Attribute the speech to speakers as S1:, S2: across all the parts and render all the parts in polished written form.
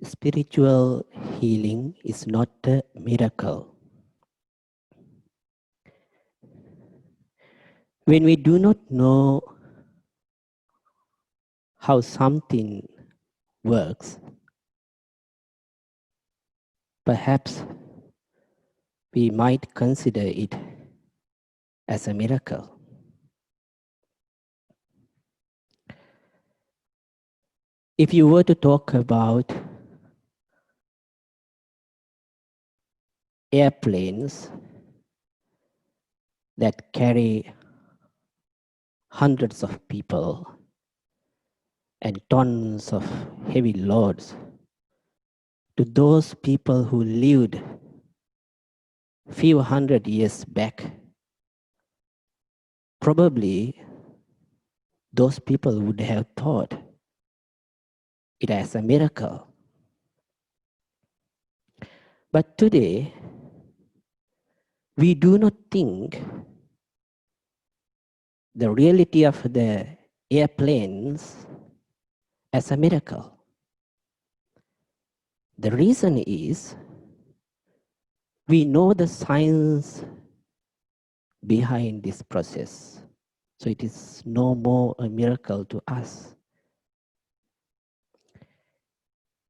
S1: Spiritual healing is not a miracle. When we do not know how something works, perhaps we might consider it as a miracle. If you were to talk about airplanes that carry hundreds of people and tons of heavy loads, to those people who lived few hundred years back, probably those people would have thought it as a miracle. But today, we do not think the reality of the airplanes as a miracle. The reason is we know the science behind this process. So it is no more a miracle to us.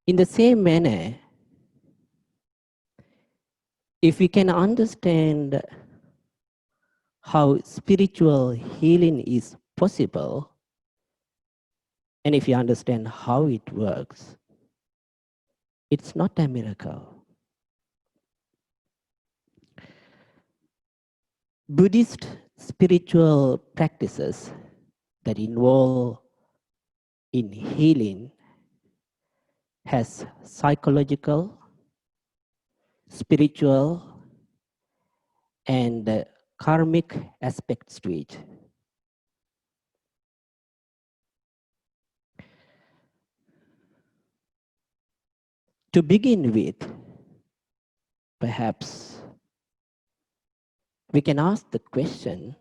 S1: In the same manner, if we can understand how spiritual healing is possible, and if you understand how it works, it's not a miracle. Buddhist spiritual practices that involve in healing has psychological, spiritual, and karmic aspects to it. To begin with, perhaps we can ask the question,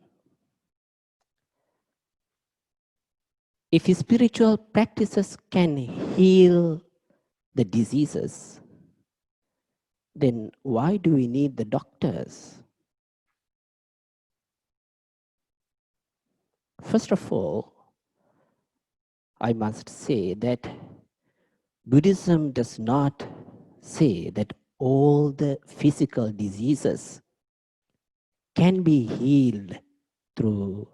S1: if spiritual practices can heal the diseases, then why do we need the doctors? First of all, I must say that Buddhism does not say that all the physical diseases can be healed through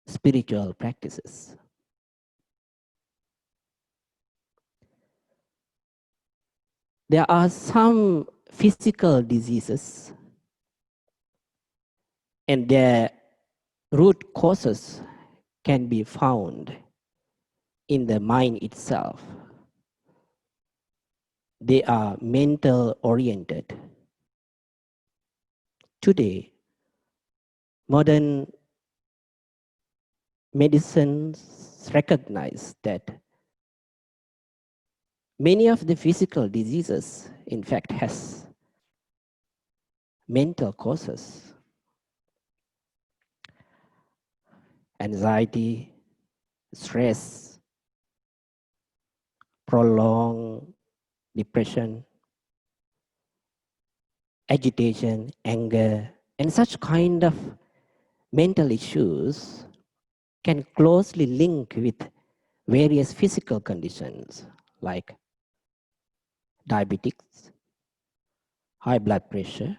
S1: spiritual practices. There are some physical diseases and their root causes can be found in the mind itself. They are mental oriented. Today, modern medicines recognize that many of the physical diseases, in fact, has mental causes. Anxiety, stress, prolonged depression, agitation, anger, and such kind of mental issues can closely link with various physical conditions like diabetes, high blood pressure,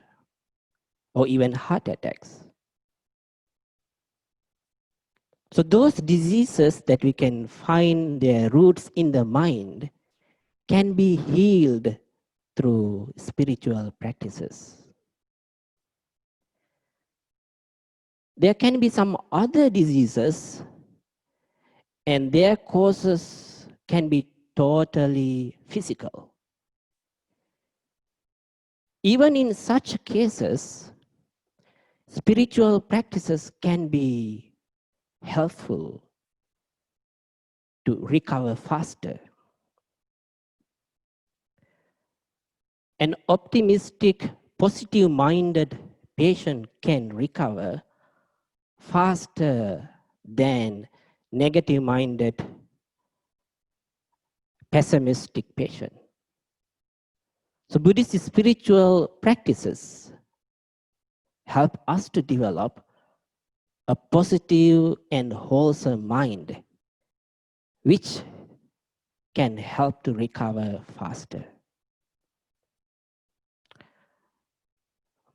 S1: or even heart attacks. So those diseases that we can find their roots in the mind can be healed through spiritual practices. There can be some other diseases and their causes can be totally physical. Even in such cases, spiritual practices can be helpful to recover faster. An optimistic, positive-minded patient can recover faster than negative-minded, pessimistic patient. So Buddhist spiritual practices help us to develop a positive and wholesome mind, which can help to recover faster.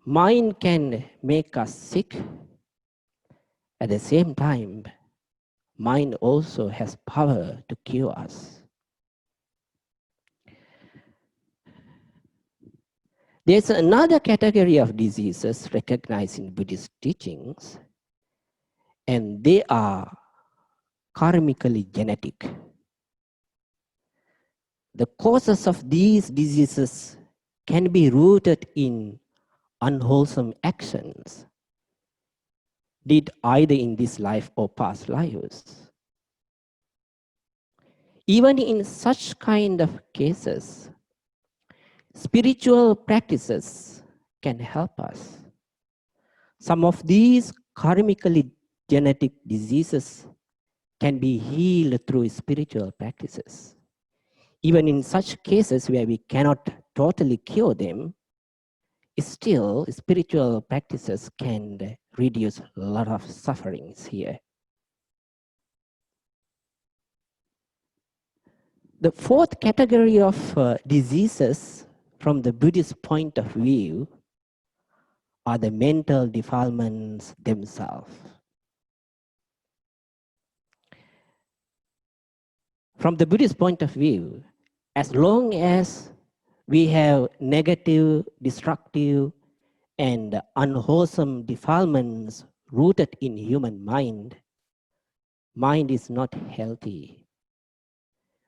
S1: Mind can make us sick. At the same time, mind also has power to cure us. There's another category of diseases recognized in Buddhist teachings, and they are karmically genetic. The causes of these diseases can be rooted in unwholesome actions, did either in this life or past lives. Even in such kind of cases, spiritual practices can help us. Some of these karmically genetic diseases can be healed through spiritual practices. Even in such cases where we cannot totally cure them, still spiritual practices can reduce a lot of sufferings here. The fourth category of diseases from the Buddhist point of view are the mental defilements themselves. From the Buddhist point of view, as long as we have negative, destructive, and unwholesome defilements rooted in human mind, mind is not healthy.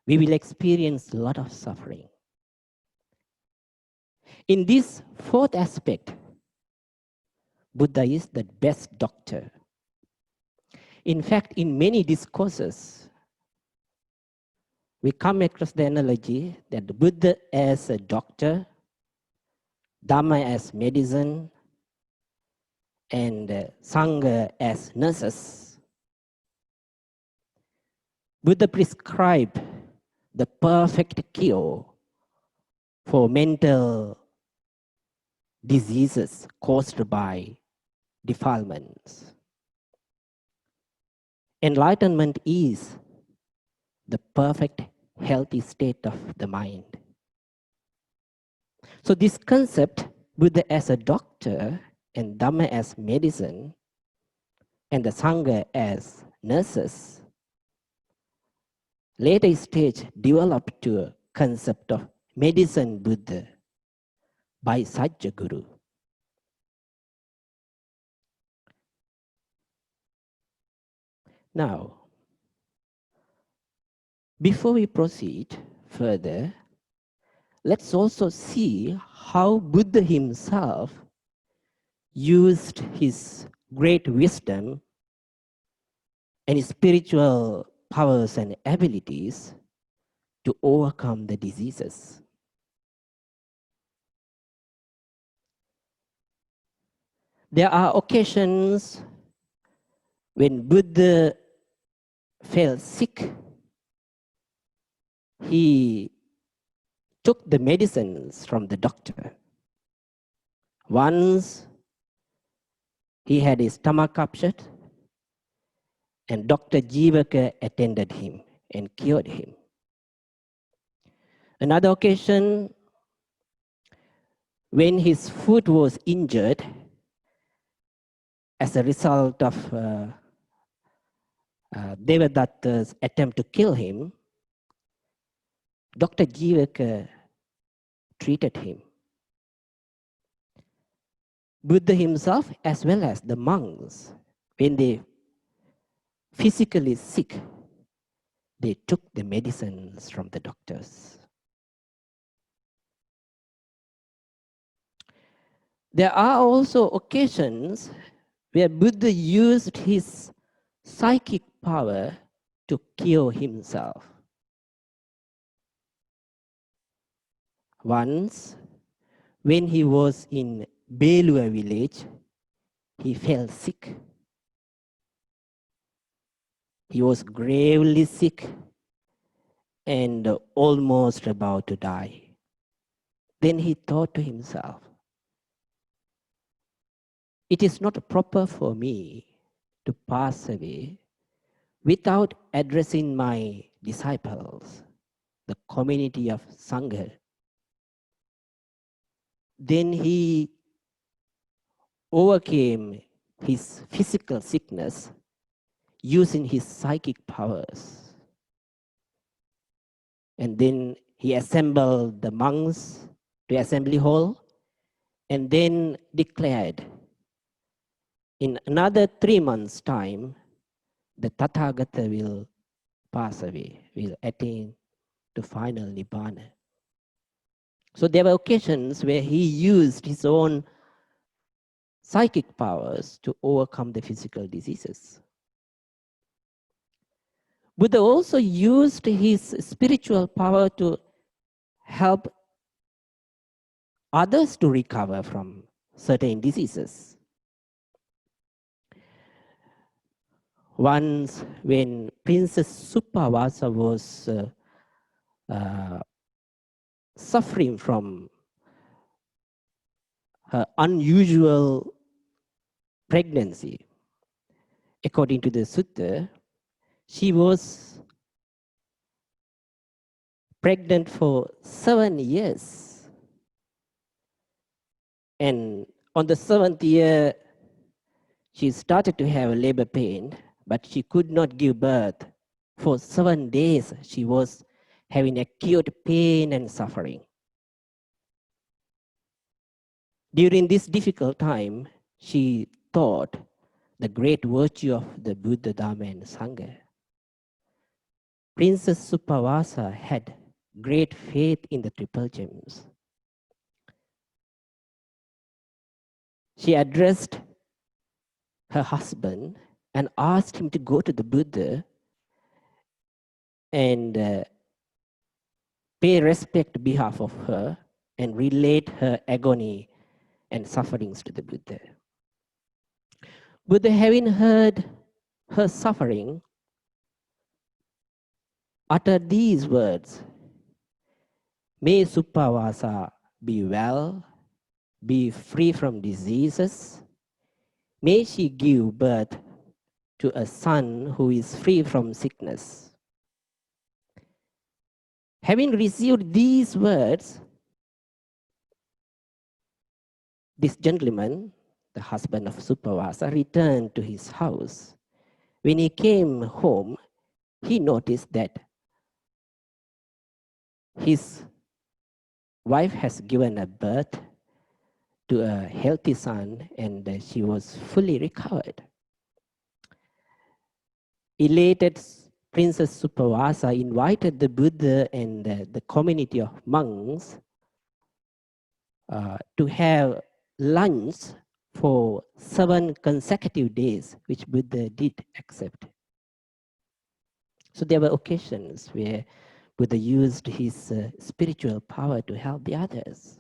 S1: We will experience a lot of suffering. In this fourth aspect, Buddha is the best doctor. In fact, in many discourses, we come across the analogy that the Buddha as a doctor, Dharma as medicine, and Sangha as nurses. Buddha prescribed the perfect cure for mental diseases caused by defilements. Enlightenment is the perfect healthy state of the mind. So this concept, Buddha as a doctor and Dhamma as medicine and the Sangha as nurses, later stage developed to a concept of medicine Buddha by Sajja Guru. Now, before we proceed further, let's also see how Buddha himself used his great wisdom and his spiritual powers and abilities to overcome the diseases. There are occasions when Buddha fell sick. He took the medicines from the doctor. Once he had his stomach upset, and Dr. Jika attended him and cured him. Another occasion, when his foot was injured as a result of Devadatta's attempt to kill him, Dr. Jika treated him. Buddha himself, as well as the monks, when they physically sick, they took the medicines from the doctors. There are also occasions where Buddha used his psychic power to cure himself. Once, when he was in Belua village, he fell sick. He was gravely sick and almost about to die. Then he thought to himself, it is not proper for me to pass away without addressing my disciples, the community of Sangha. Then he overcame his physical sickness using his psychic powers. And then he assembled the monks to assembly hall and then declared, in another 3 months' time, the Tathagata will pass away, will attain to final Nibbana. So there were occasions where he used his own psychic powers to overcome the physical diseases. Buddha also used his spiritual power to help others to recover from certain diseases. Once when Princess Suppavasa was suffering from her unusual pregnancy, according to the sutta, she was pregnant for 7 years. And on the 7th year, she started to have labor pain, but she could not give birth. For 7 days, she was having acute pain and suffering. During this difficult time, she taught the great virtue of the Buddha, Dharma, and Sangha. Princess Suppavasa had great faith in the Triple Gems. She addressed her husband and asked him to go to the Buddha and pay respect on behalf of her and relate her agony and sufferings to the Buddha. Buddha, having heard her suffering, uttered these words, "May Suppavasa be well, be free from diseases. May she give birth to a son who is free from sickness." Having received these words, this gentleman, the husband of Suppavasa, returned to his house. When he came home, he noticed that his wife has given a birth to a healthy son, and she was fully recovered. Elated Princess Suppavasa invited the Buddha and the community of monks to have lunch for 7 consecutive days, which Buddha did accept. So there were occasions where Buddha used his spiritual power to help the others.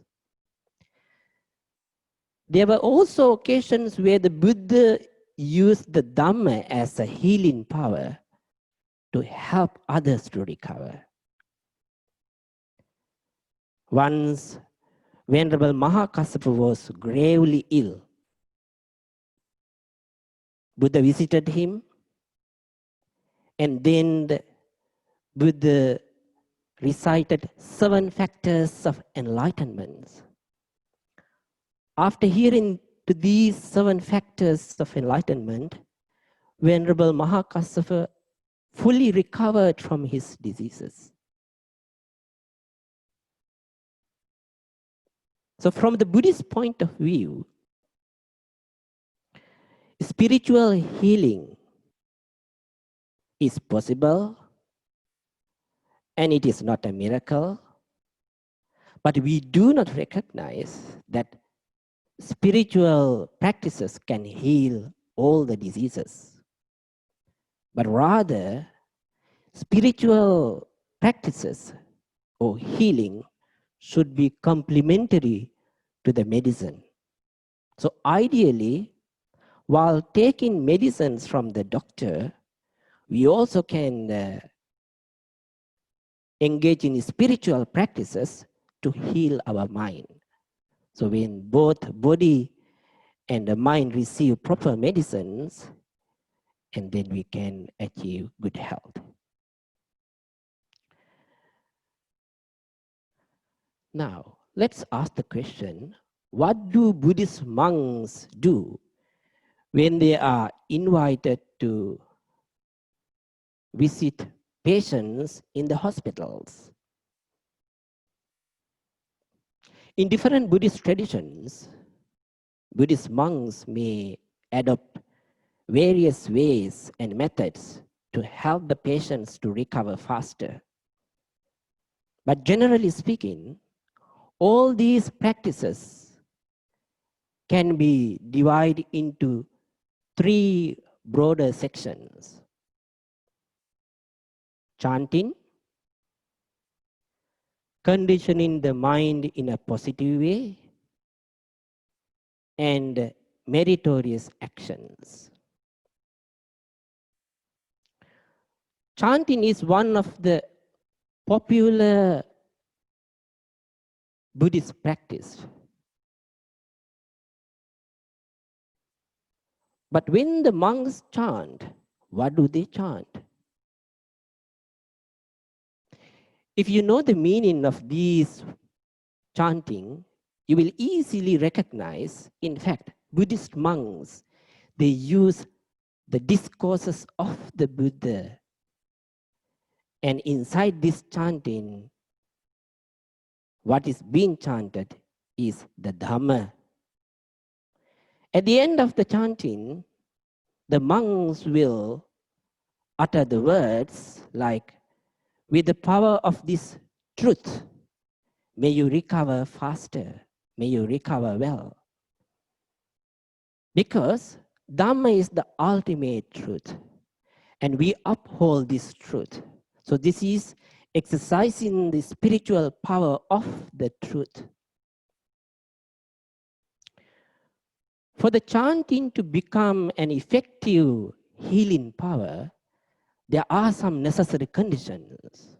S1: There were also occasions where the Buddha used the Dhamma as a healing power to help others to recover. Once, Venerable Mahakassapa was gravely ill. Buddha visited him, and then the Buddha recited 7 factors of enlightenment. After hearing to these 7 factors of enlightenment, Venerable Mahakassapa fully recovered from his diseases. So from the Buddhist point of view, spiritual healing is possible, and it is not a miracle, but we do not recognize that spiritual practices can heal all the diseases, but rather spiritual practices or healing should be complementary to the medicine. So ideally, while taking medicines from the doctor, we also can engage in spiritual practices to heal our mind. So when both body and the mind receive proper medicines, and then we can achieve good health. Now, let's ask the question, what do Buddhist monks do when they are invited to visit patients in the hospitals? In different Buddhist traditions, Buddhist monks may adopt various ways and methods to help the patients to recover faster. But generally speaking, all these practices can be divided into three broader sections: chanting, conditioning the mind in a positive way, and meritorious actions. Chanting is one of the popular Buddhist practice. But when the monks chant, what do they chant? If you know the meaning of these chanting, you will easily recognize, in fact, Buddhist monks, they use the discourses of the Buddha. And inside this chanting, what is being chanted is the Dhamma. At the end of the chanting, the monks will utter the words like, with the power of this truth, may you recover faster, may you recover well. Because Dhamma is the ultimate truth, and we uphold this truth. So this is exercising the spiritual power of the truth. For the chanting to become an effective healing power, there are some necessary conditions.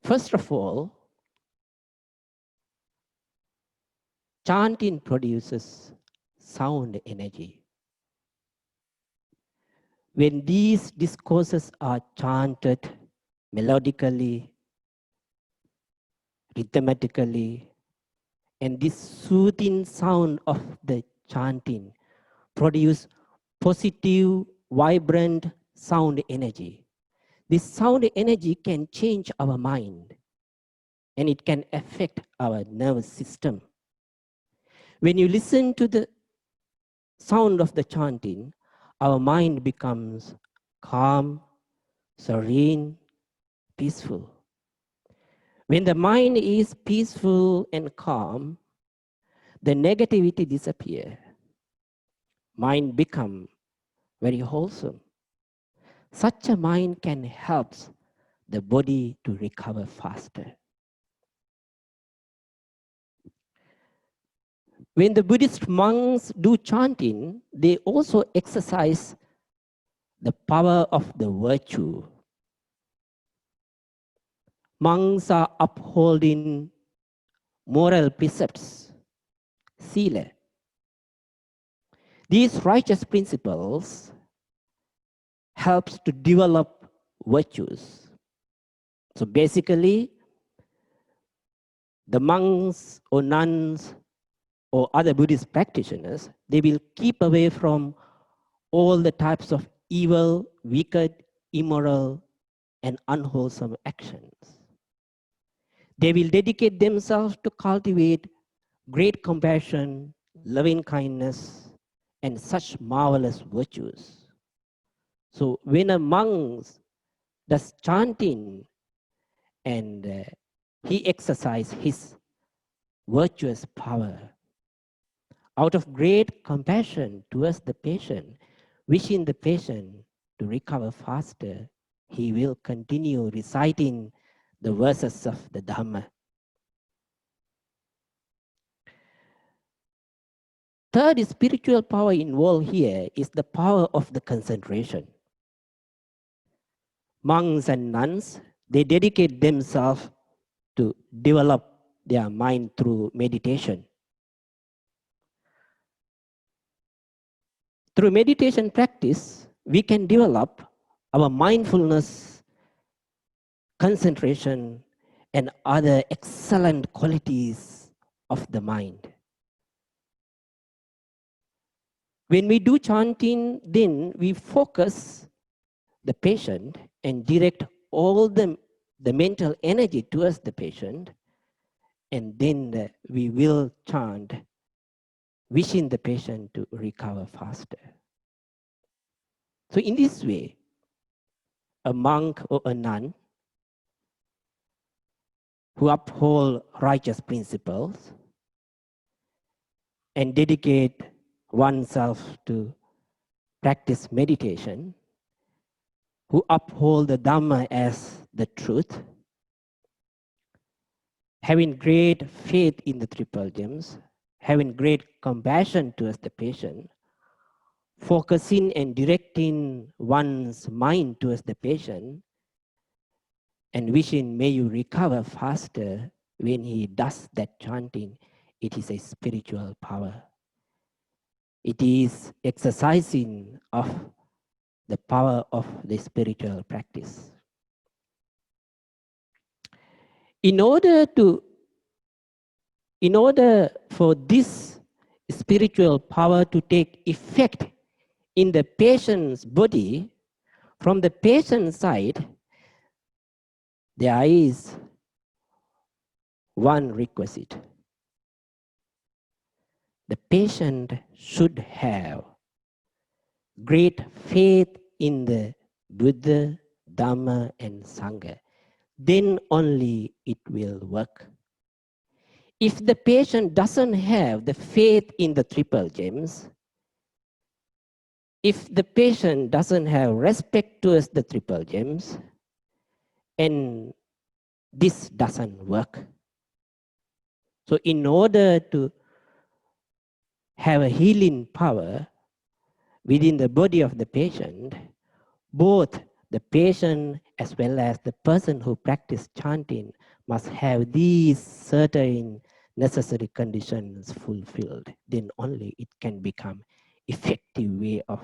S1: First of all, chanting produces sound energy. When these discourses are chanted melodically, rhythmically, and this soothing sound of the chanting produce positive, vibrant sound energy. This sound energy can change our mind, and it can affect our nervous system. When you listen to the sound of the chanting, our mind becomes calm, serene, peaceful. When the mind is peaceful and calm, the negativity disappears. Mind becomes very wholesome. Such a mind can help the body to recover faster. When the Buddhist monks do chanting, they also exercise the power of the virtue. Monks are upholding moral precepts, sila. These righteous principles helps to develop virtues. So basically, the monks or nuns or other Buddhist practitioners, they will keep away from all the types of evil, wicked, immoral, and unwholesome actions. They will dedicate themselves to cultivate great compassion, loving kindness, and such marvelous virtues. So when a monk does chanting and he exercises his virtuous power out of great compassion towards the patient, wishing the patient to recover faster, he will continue reciting the verses of the Dhamma. Third spiritual power involved here is the power of the concentration. monks and nuns, they dedicate themselves to develop their mind through meditation. Through meditation practice, we can develop our mindfulness, concentration, and other excellent qualities of the mind. When we do chanting, then we focus the patient and direct all the mental energy towards the patient, and then we will chant, wishing the patient to recover faster. So in this way, a monk or a nun who uphold righteous principles and dedicate oneself to practice meditation, who uphold the Dhamma as the truth, having great faith in the triple gems, having great compassion towards the patient, focusing and directing one's mind towards the patient, and wishing may you recover faster. When he does that chanting, it is a spiritual power. It is exercising of the power of the spiritual practice. In order for this spiritual power to take effect in the patient's body, from the patient's side, there is one requisite. The patient should have great faith in the Buddha, Dhamma, and Sangha. Then only it will work. If the patient doesn't have the faith in the triple gems, if the patient doesn't have respect towards the triple gems, and this doesn't work. So in order to have a healing power within the body of the patient, both the patient as well as the person who practice chanting must have these certain necessary conditions fulfilled. Then only it can become effective way of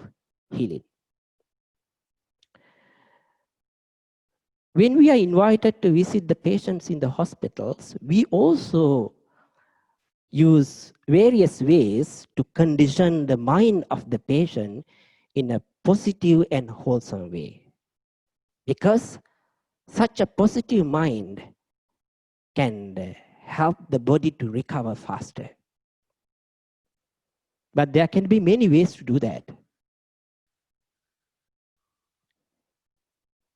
S1: healing. When we are invited to visit the patients in the hospitals, we also use various ways to condition the mind of the patient in a positive and wholesome way. Because such a positive mind can help the body to recover faster. But there can be many ways to do that.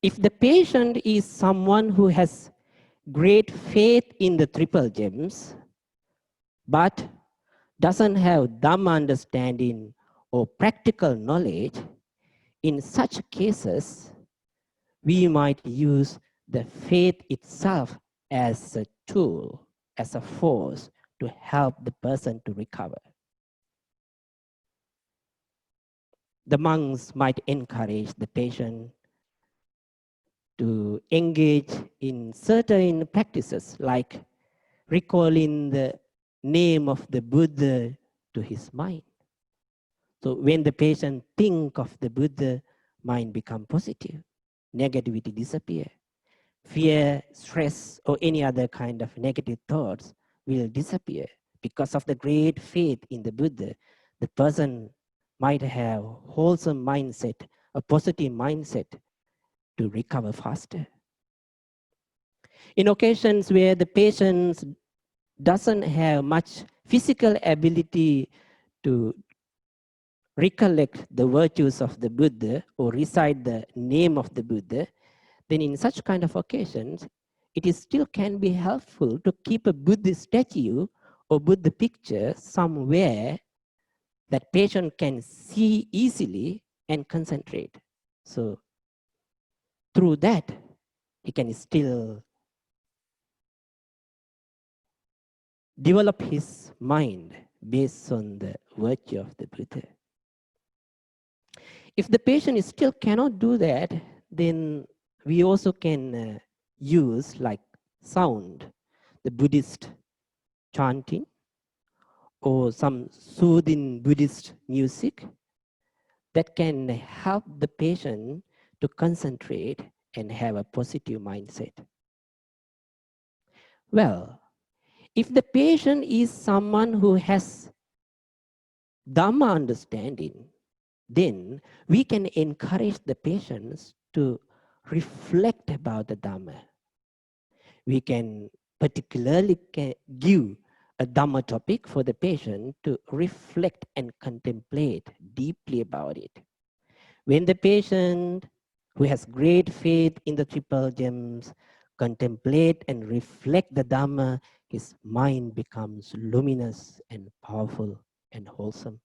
S1: If the patient is someone who has great faith in the triple gems, but doesn't have Dhamma understanding or practical knowledge, in such cases, we might use the faith itself as a tool, as a force to help the person to recover. The monks might encourage the patient to engage in certain practices like recalling the name of the Buddha to his mind. So when the patient think of the Buddha, mind become positive, negativity disappear. Fear, stress, or any other kind of negative thoughts will disappear. Because of the great faith in the Buddha, the person might have wholesome mindset, a positive mindset to recover faster. In occasions where the patient doesn't have much physical ability to recollect the virtues of the Buddha or recite the name of the Buddha, then in such kind of occasions, it is still can be helpful to keep a Buddha statue or Buddha picture somewhere that patient can see easily and concentrate. So through that, he can still develop his mind based on the virtue of the Buddha. If the patient still cannot do that, then we also can use like sound, the Buddhist chanting, or some soothing Buddhist music that can help the patient to concentrate and have a positive mindset. Well, if the patient is someone who has Dhamma understanding, then we can encourage the patients to reflect about the Dhamma. We can particularly give a Dhamma topic for the patient to reflect and contemplate deeply about it. When the patient who has great faith in the triple gems contemplate and reflect the Dhamma, his mind becomes luminous and powerful and wholesome.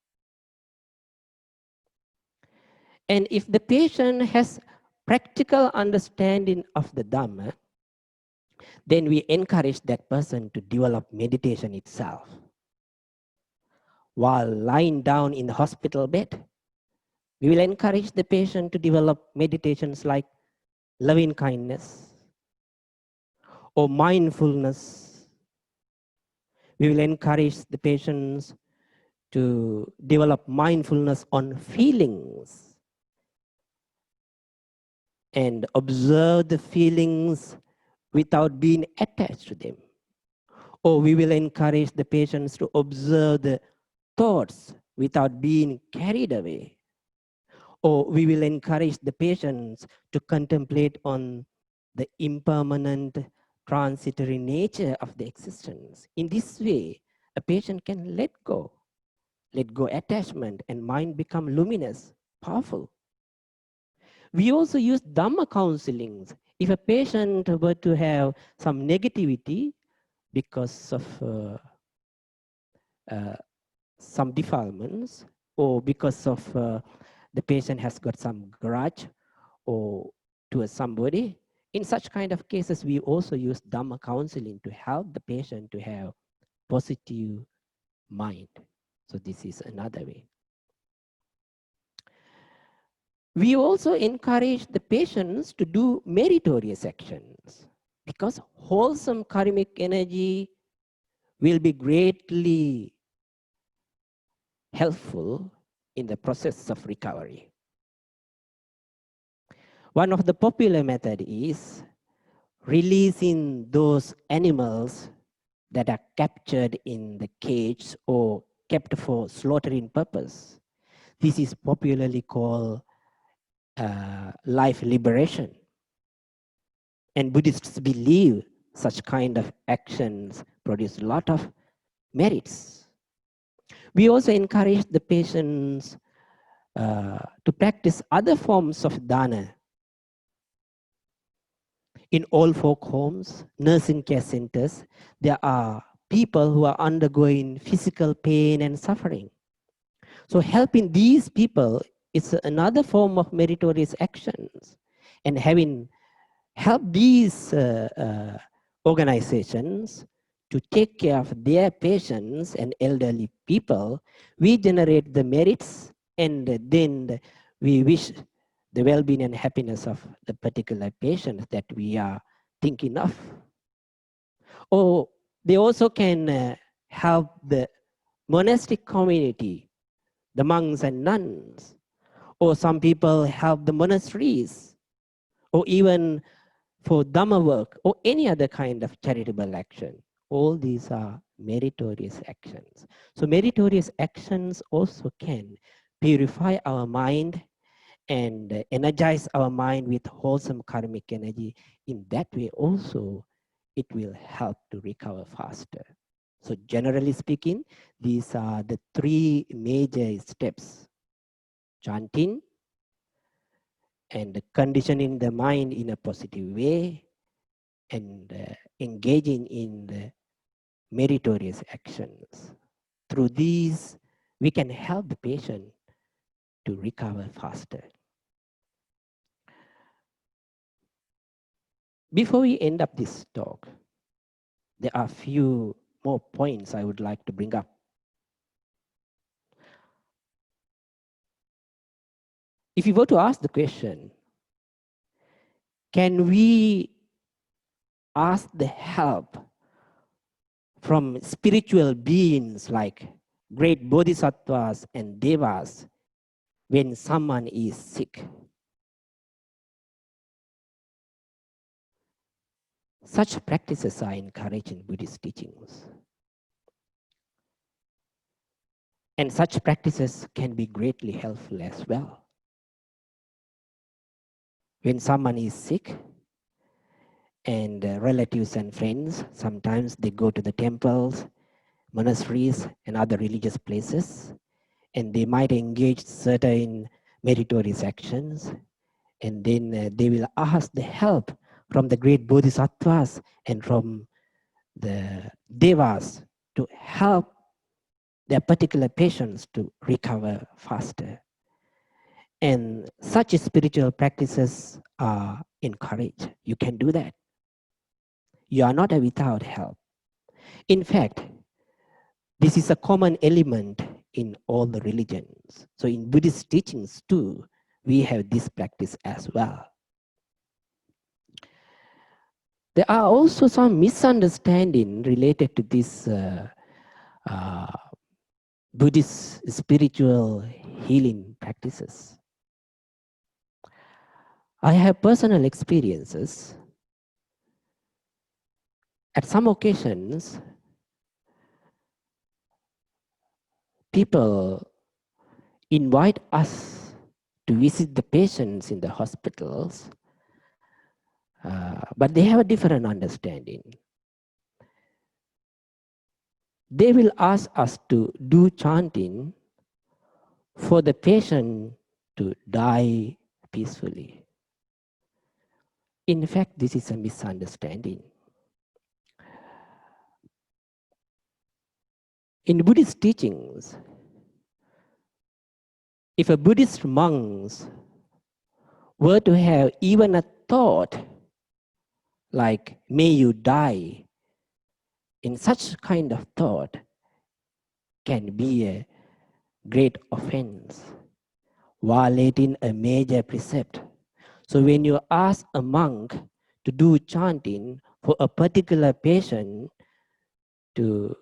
S1: And if the patient has practical understanding of the Dhamma, then we encourage that person to develop meditation itself. While lying down in the hospital bed, we will encourage the patient to develop meditations like loving kindness or mindfulness. We will encourage the patients to develop mindfulness on feelings and observe the feelings without being attached to them. Or we will encourage the patients to observe the thoughts without being carried away. Or we will encourage the patients to contemplate on the impermanent, transitory nature of the existence. In this way, a patient can let go attachment, and mind become luminous, powerful. We also use Dhamma counselings. If a patient were to have some negativity because of some defilements, or because of the patient has got some grudge or to somebody, in such kind of cases, we also use Dhamma counseling to help the patient to have positive mind. So this is another way. We also encourage the patients to do meritorious actions, because wholesome karmic energy will be greatly helpful in the process of recovery. One of the popular methods is releasing those animals that are captured in the cage or kept for slaughtering purpose. This is popularly called life liberation. And Buddhists believe such kind of actions produce a lot of merits. We also encourage the patients to practice other forms of dana. In old folk homes, nursing care centers, there are people who are undergoing physical pain and suffering. So helping these people is another form of meritorious actions. And having helped these organizations to take care of their patients and elderly people, we generate the merits, and then we wish the well-being and happiness of the particular patient that we are thinking of. Or they also can help the monastic community, the monks and nuns, or some people help the monasteries, or even for Dhamma work, or any other kind of charitable action. All these are meritorious actions. So meritorious actions also can purify our mind and energize our mind with wholesome karmic energy. In that way also, it will help to recover faster. So generally speaking, these are the three major steps: chanting, and conditioning the mind in a positive way, and engaging in the meritorious actions. Through these, we can help the patient to recover faster. Before we end up this talk, there are a few more points I would like to bring up. If you were to ask the question, can we ask the help from spiritual beings like great Bodhisattvas and Devas when someone is sick? Such practices are encouraged in Buddhist teachings. And such practices can be greatly helpful as well. When someone is sick, and relatives and friends, sometimes they go to the temples, monasteries, and other religious places, and they might engage certain meritorious actions, and then they will ask the help from the great Bodhisattvas and from the Devas to help their particular patients to recover faster. And such spiritual practices are encouraged. You can do that. You are not without help. In fact, this is a common element in all the religions. So in Buddhist teachings too, we have this practice as well. There are also some misunderstandings related to this Buddhist spiritual healing practices. I have personal experiences. At some occasions, people invite us to visit the patients in the hospitals, but they have a different understanding. They will ask us to do chanting for the patient to die peacefully. In fact, this is a misunderstanding. In Buddhist teachings, if a Buddhist monk were to have even a thought like, may you die, in such kind of thought can be a great offense, violating a major precept. So when you ask a monk to do chanting for a particular patient to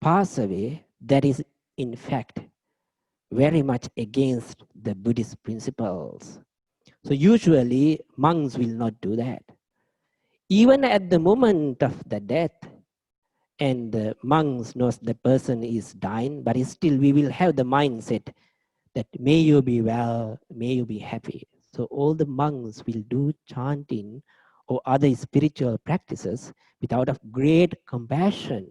S1: pass away, that is in fact very much against the Buddhist principles. So usually monks will not do that. Even at the moment of the death, and the monks knows the person is dying, but still we will have the mindset that may you be well, may you be happy. So all the monks will do chanting or other spiritual practices without of great compassion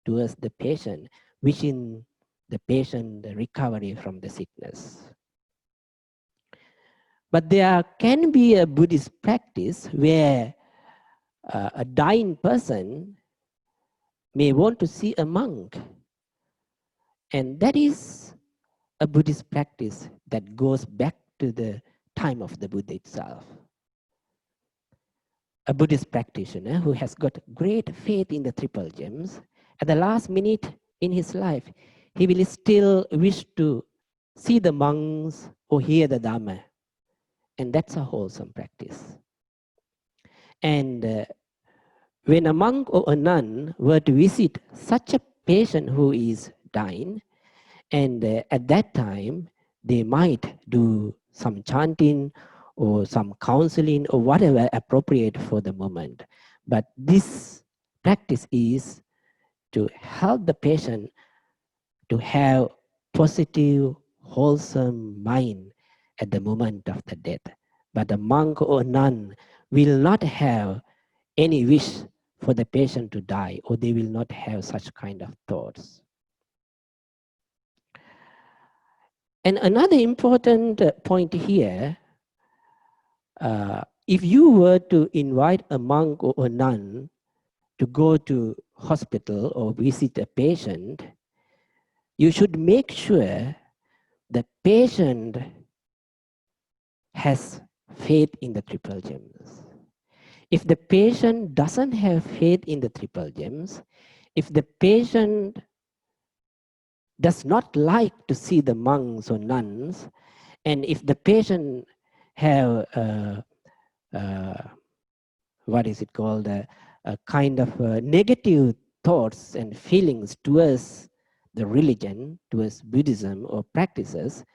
S1: towards the patient, wishing the patient the recovery from the sickness. But there can be a Buddhist practice where a dying person may want to see a monk. And that is a Buddhist practice that goes back to the time of the Buddha itself. A Buddhist practitioner who has got great faith in the triple gems, at the last minute in his life, he will still wish to see the monks or hear the Dhamma. And that's a wholesome practice. And when a monk or a nun were to visit such a patient who is dying, and at that time, they might do some chanting or some counseling or whatever appropriate for the moment. But this practice is to help the patient to have positive, wholesome mind at the moment of the death. But a monk or nun will not have any wish for the patient to die, or they will not have such kind of thoughts. And another important point here, if you were to invite a monk or a nun to go to hospital or visit a patient, you should make sure the patient has faith in the triple gems. If the patient doesn't have faith in the triple gems, if the patient does not like to see the monks or nuns, and if the patient have what is it called, a kind of negative thoughts and feelings towards the religion, towards Buddhism or practices,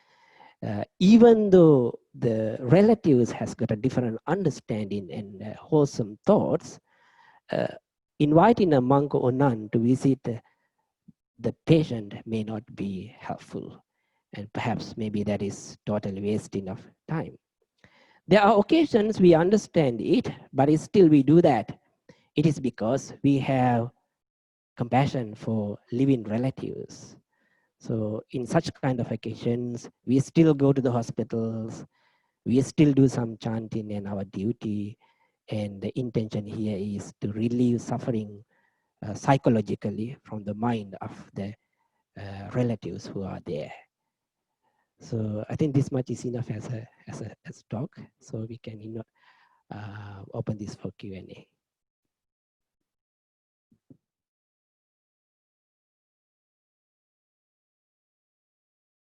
S1: even though the relatives has got a different understanding and wholesome thoughts, inviting a monk or nun to visit the patient may not be helpful. And perhaps maybe that is totally wasting of time. There are occasions we understand it, but still we do that. It is because we have compassion for living relatives. So in such kind of occasions, we still go to the hospitals, we still do some chanting and our duty. And the intention here is to relieve suffering psychologically from the mind of the relatives who are there. So I think this much is enough as a talk. So we can open this for Q&A.